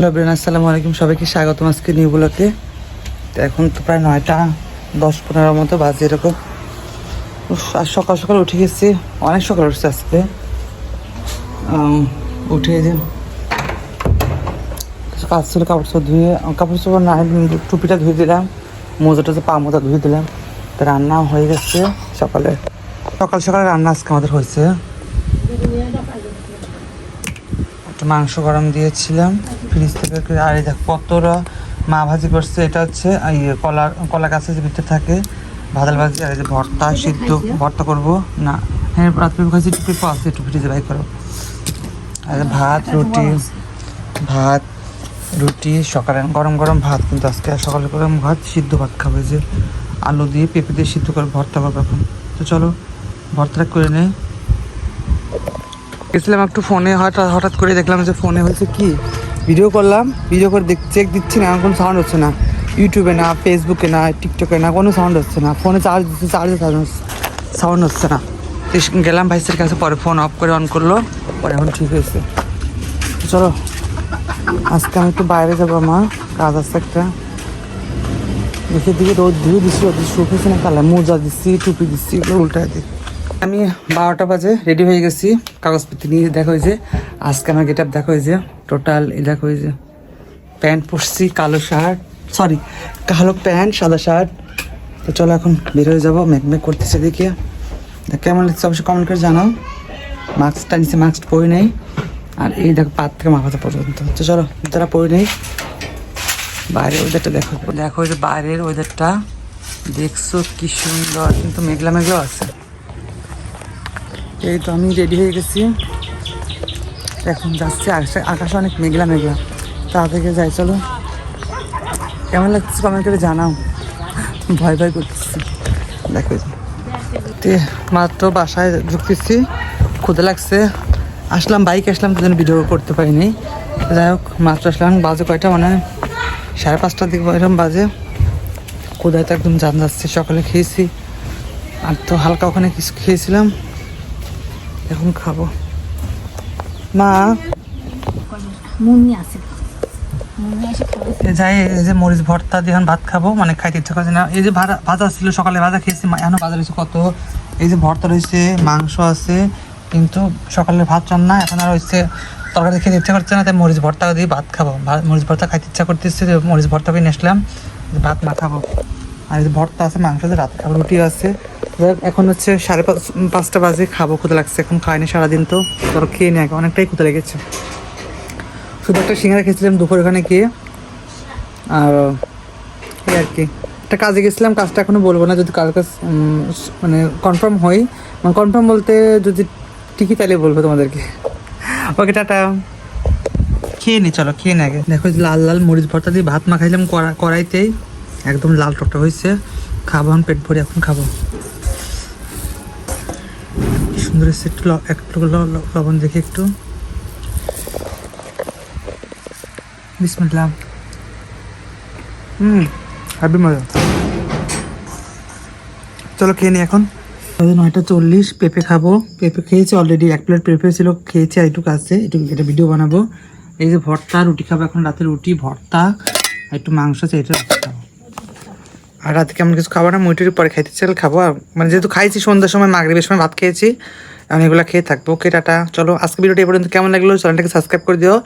Hello brain, আসসালামু আলাইকুম। সবাইকে স্বাগতম আজকে নিউ ব্লগে। তো এখন তো প্রায় 9টা 10-15 মতো বাজে এরকম। আর সকাল সকাল উঠে গেছি, অনেক সকাল উঠছে আজকে। উঠে যে কাজ ছিল, কাপড় চোপড় না, টুপিটা ধুয়ে দিলাম, মোজাটা পা মোজা ধুয়ে দিলাম। তো রান্না হয়ে গেছে সকাল সকালে রান্না আজকে আমাদের হয়েছে। মাংস গরম দিয়েছিলাম ফ্রিজ থেকে। আর এই দেখ কতটা মা ভাজি করছে। এটা হচ্ছে কলা গাছের যে ভিতরে থাকে ভাজাল ভাজি। আর এই যে ভর্তা, সিদ্ধ ভর্তা করবো না। হ্যাঁ, রাত্রে খাইছি, একটু পেঁপো আছে, একটু ফ্রিজে বাই করো। আর ভাত রুটি সকালে গরম গরম ভাত। কিন্তু আজকে সকালে গরম ভাত, সিদ্ধ ভাত খাবো। যে আলু দিয়ে পেঁপে দিয়ে সিদ্ধ করে ভর্তা করবো এখন। তো চলো ভর্তাটা করে নেই। গেছিলাম একটু ফোনে, হঠাৎ করে দেখলাম যে ফোনে হয়েছে কি, ভিডিও করলাম, ভিডিও করে চেক দিচ্ছি না, কোনো সাউন্ড হচ্ছে না। ইউটিউবে না, ফেসবুকে না, টিকটকে না, কোনো সাউন্ড হচ্ছে না। ফোনে চার্জ দিচ্ছে, সাউন্ড হচ্ছে না। গেলাম ভাইসের কাছে, পরে ফোন অফ করে অন করলো, পরে এখন ঠিক হয়েছে। চলো আজকে আমি একটু বাইরে যাবো, আমার কাজ আছে একটা। দেখে দিকে রোদ ধুয়ে দিচ্ছি, রোদ শুকিয়েছে না, কালা মোজা দিচ্ছি, টুপি দিচ্ছি, উল্টায় দিই। আমি 12টা বাজে রেডি হয়ে গেছি, কাগজপত্র নিয়ে। দেখা হয়েছে আজকে আমার গেট আপ, দেখা হয়েছে টোটাল। দেখা হয়েছে প্যান্ট পরছি, কালো প্যান্ট, সাদা শার্ট। তো চলো এখন বের হয়ে যাবো। মেক করতেছে দেখে কেমন লাগছে অবশ্যই কমেন্ট করে জানাও। মাস্কটা নিচে, মাস্ক পরে নেই। আর এই দেখো পাত থেকে মাথা পর্যন্ত। তো চলো তারা পরে নেই। বাইরের ওয়েদারটা দেখো যে বাইরের ওয়েদারটা দেখছো কি সুন্দর, কিন্তু মেঘলা আছে। এই তো আমি রেডি হয়ে গেছি, এখন যাচ্ছি। আকাশে অনেক মেঘলা তা থেকে যাই। চলো কেমন লাগছে কমেন্ট করে জানাও। ভয় করতেছি। দেখো মাত্র বাসায় ঢুকতেছি, ক্ষুদে লাগছে। বাইক আসলাম, তো ভিডিও করতে পারিনি। যাই হোক মাত্র আসলাম। বাজে কয়টা, মানে 5:30টার দিকে এরকম বাজে। ক্ষুদায় তো একদম জান যাচ্ছে। সকালে খেয়েছি, আর তো হালকা ওখানে কিছু খেয়েছিলাম, এখন খাবো। মা যাই, এই যে মরিচ ভর্তা দিয়ে ভাত খাবো, মানে খাইতে ইচ্ছা করছে না। এই যে ভাজা ছিল, সকালে ভাজা খেয়েছি, এখনো ভাজা রয়েছে কত। এই যে ভর্তা রয়েছে, মাংস আছে, কিন্তু সকালে ভাত না। এখন আর হচ্ছে তরকারি খেতে ইচ্ছা করছে না, তাই মরিচ ভর্তা দিয়ে ভাত খাবো। মরিচ ভর্তা খাইতে ইচ্ছা করতেছে, মরিচ ভর্তা করে নিয়ে আসলাম, ভাত খাবো। আর এই যে ভর্তা আছে, মাংস আছে, রাত খাবো, রুটি আছে। এখন হচ্ছে 5:30 বাজে, খাবো, ক্ষুদা লাগছে। এখন খাইনি সারাদিন, তো ধরো খেয়ে নিয়ে অনেকটাই ক্ষুদা লেগেছে। শুধু একটা সিঙ্গারা খেয়েছিলাম দুপুর ওখানে গিয়ে। আর এই আর কি, একটা কাজে গেছিলাম, কাজটা এখনও বলবো না, যদি কাজ মানে কনফার্ম হই। মানে কনফার্ম বলতে যদি ঠিকই তাহলে বলবো তোমাদেরকে। ওকে, টাটা। খেয়ে নি, চলো খেয়ে নি আগে। দেখো লাল লাল মরিচ ভর্তা দিয়ে ভাত মাখাইলাম কড়াইতেই, একদম লাল টকটা হয়েছে। খাবো এখন পেট ভরে, এখন খাবো। সুন্দর এসে একটু লবণ দেখে একটু বিসমিল্লাহ। হ্যাপি মজা। চলো খেয়ে নি এখন। 9:40, পেঁপে খাবো। পেঁপে খেয়েছি অলরেডি, 1 প্লেট পেঁপে ছিল, খেয়েছি। আর একটু আছে, এটা ভিডিও বানাবো। এই যে ভর্তা, রুটি খাবো এখন, রাতে রুটি ভর্তা, একটু মাংস আছে, এটা খাবো। আর রাতে কেমন কিছু খাবো না, মুইটির পরে খাইতে চাইলে খাবো। আর মানে যেহেতু খাইছি সন্ধ্যার সময়, মাগরিবের সময় ভাত খেয়েছি, আমি এগুলো খেয়ে থাকবো। ওকে, টাটা। চলো আজকে ভিডিওটা এই পর্যন্ত। কেমন লাগলো চ্যানেলটাকে সাবস্ক্রাইব করে দিও।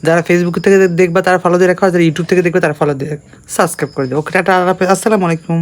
যারা ফেসবুক থেকে দেখবা তারা ফলো দিয়ে রাখো, যারা ইউটিউব থেকে দেখবে তারা ফলো দিয়ে সাবস্ক্রাইব করে দিও। ওকে, টাটা, আসসালামু আলাইকুম।